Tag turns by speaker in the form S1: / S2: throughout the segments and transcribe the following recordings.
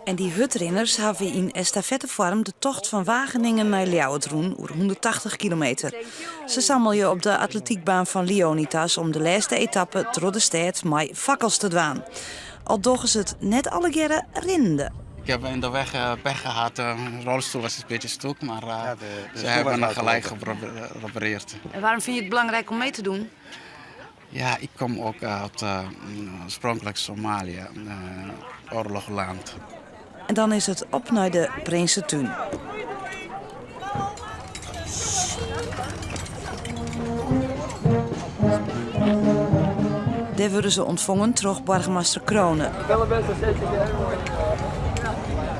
S1: En die hutrenners hebben in estafettevorm de tocht van Wageningen naar Ljouwertroen over 180 kilometer. Ze sammelden op de atletiekbaan van Leonidas om de laatste etappe door de stad met fakkels te dwaan. Al doggen ze het net alle keren rinde.
S2: Ik heb in de weg pech gehad. De rolstoel was een beetje stuk, maar ze hebben het gelijk gerepareerd.
S1: En waarom vind je het belangrijk om mee te doen?
S2: Ja, ik kom ook uit oorspronkelijk Somalië, oorlogland.
S1: En dan is het op naar de Prinsentuin. Daar worden ze ontvangen door burgemeester Kronen.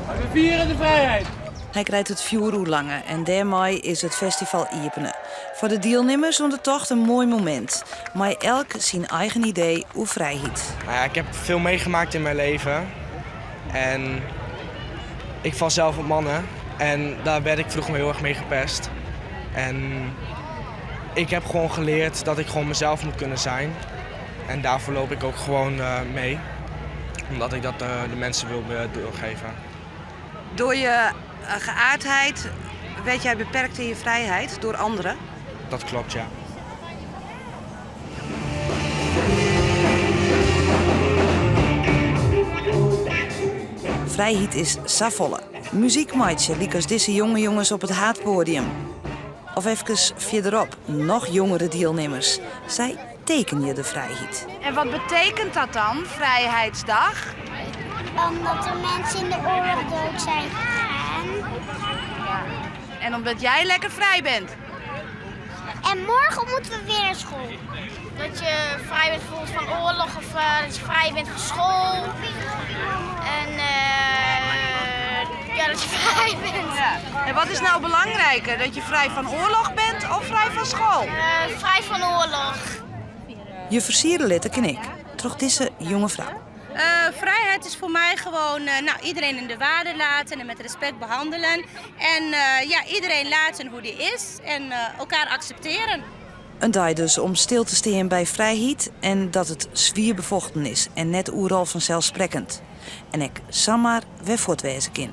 S3: We vieren de vrijheid.
S1: Hij krijgt het 4 uur langer en daarmee is het festival openen. Voor de deelnemers om de tocht een mooi moment. Maar elk zijn eigen idee hoe vrijheid.
S4: Nou ja, ik heb veel meegemaakt in mijn leven. En ik val zelf op mannen. En daar werd ik vroeger heel erg mee gepest. En ik heb gewoon geleerd dat ik gewoon mezelf moet kunnen zijn. En daarvoor loop ik ook gewoon mee. Omdat ik dat de mensen wil doorgeven.
S1: Door je geaardheid werd jij beperkt in je vrijheid door anderen?
S4: Dat klopt, ja.
S1: Vrijheid is savolle. Muziekmaatje liek als deze jonge jongens op het haatpodium. Of even verderop, nog jongere deelnemers. Zij teken je de vrijheid. En wat betekent dat dan, Vrijheidsdag?
S5: Omdat er mensen in de oorlog dood zijn gegaan.
S1: En omdat jij lekker vrij bent.
S5: En morgen moeten we weer naar school.
S6: Dat je vrij bent bijvoorbeeld van oorlog of dat je vrij bent van school. En ja, dat je vrij bent.
S1: Ja. En wat is nou belangrijker? Dat je vrij van oorlog bent of vrij van school?
S6: Vrij van oorlog.
S1: Je versierde litte ken ik. Toch deze jonge vrouw.
S7: Vrijheid is voor mij gewoon iedereen in de waarde laten en met respect behandelen. En iedereen laten hoe die is en elkaar accepteren.
S1: Een dag dus om stil te staan bij vrijheid en dat het zwier bevochten is en net oeral vanzelfsprekend. En ik sammaar weer voortwezen kind.